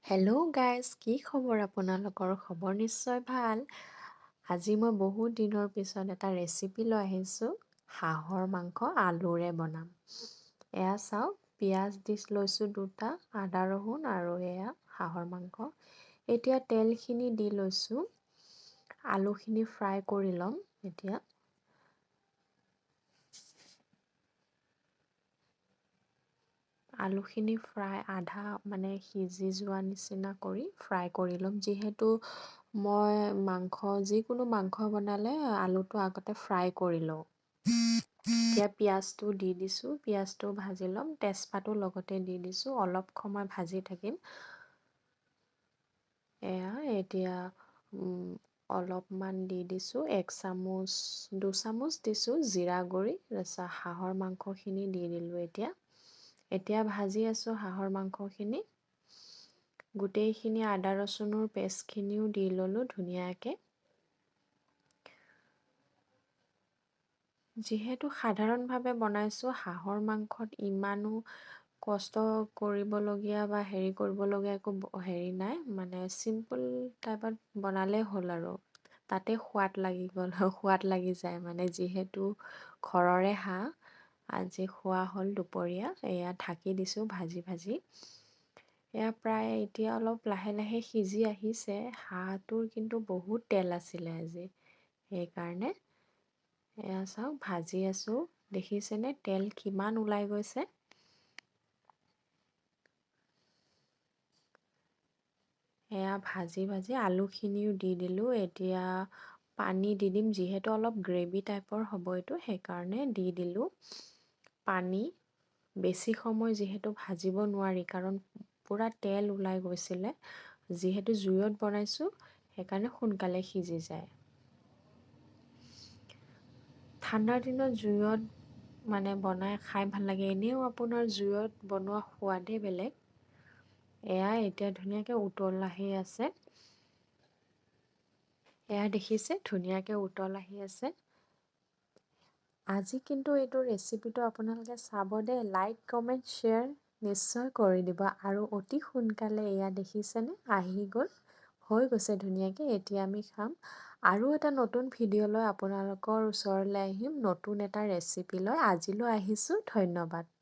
Hello' guys, কি খবৰ? আপোনালোকৰ খবৰ নিশ্চয় ভাল। আজি মই বহুত দিনৰ পিছত এটা ৰেচিপি লৈ আহিছোঁ। হাঁহৰ মাংস আলুৰে বনাম। এয়া চাওক, পিঁয়াজ লৈছোঁ দুটা, আদা ৰহুন আৰু এয়া হাঁহৰ মাংস। এতিয়া তেলখিনি দি লৈছোঁ। আলুখিনি ফ্ৰাই কৰি ল'ম এতিয়া। আলুখিনি আধা সিজি যোৱা নিচিনা কৰি ফ্ৰাই কৰি ল'ম। যিহেতু মই যিকোনো মাংস বনালে আলুটো আগতে ফ্ৰাই কৰি লওঁ। এতিয়া পিঁয়াজটো দি দিছোঁ, পিঁয়াজটো ভাজি ল'ম। তেজপাতো লগতে দি দিছোঁ, অলপ সময় ভাজি থাকিম। এতিয়া অলপমান দি দিছোঁ, 2 চামুচ দিছোঁ জিৰা গুড়ি। তাৰপিছত হাঁহৰ মাংসখিনি দি দিলোঁ। এতিয়া ভাজি আছোঁ হাঁহৰ মাংসখিনি। গোটেইখিনি আদা ৰচুনৰ পেষ্টখিনিও দি ল'লোঁ ধুনীয়াকৈ। যিহেতু সাধাৰণভাৱে বনাইছোঁ, হাঁহৰ মাংসত ইমানো কষ্ট কৰিবলগীয়া বা কৰিবলগীয়া একো নাই। চিম্পুল টাইপত বনালেই হ'ল আৰু তাতে সোৱাদ লাগি যায়। যিহেতু ঘৰৰে হাঁহ, আজি খোৱা হ'ল দুপৰীয়া। এয়া ঢাকি দিছোঁ ভাজি ভাজি। প্ৰায় এতিয়া অলপ লাহে লাহে সিজি আহিছে। হাঁহটোৰ কিন্তু বহুত তেল আছিলে আজি, সেইকাৰণে চাওক ভাজি আছোঁ। দেখিছেনে তেল কিমান ওলাই গৈছে? ভাজি ভাজি আলুখিনিও দি দিলোঁ। এতিয়া পানী দি দিম, যিহেতু অলপ গ্ৰেভি টাইপৰ হ'ব এইটো, সেইকাৰণে দি দিলোঁ পানী। বেছি সময় যিহেতু ভাজিব নোৱাৰি, কাৰণ পূৰা তেল ওলাই গৈছিলে। যিহেতু জুইত বনাইছোঁ, সেইকাৰণে সোনকালে সিজি যায়। ঠাণ্ডাৰ দিনত জুইত বনাই খাই ভাল লাগে। এনেও আপোনাৰ জুইত বনোৱা সোৱাদেই বেলেগ। এতিয়া ধুনীয়াকৈ উতল আহি আছে। দেখিছে ধুনীয়াকৈ উতল আহি আছে। আজি কিন্তু এইটো ৰেচিপিটো আপোনালোকে চাব দেই। লাইক, কমেণ্ট, শ্বেয়াৰ নিশ্চয় কৰি দিব। আৰু অতি সোনকালে দেখিছেনে আহি গ'ল, হৈ গৈছে ধুনীয়াকৈ। এতিয়া আমি খাম। আৰু এটা নতুন ভিডিঅ' লৈ আপোনালোকৰ ওচৰলৈ আহিম, নতুন এটা ৰেচিপি লৈ। আজিলৈ আহিছোঁ, ধন্যবাদ।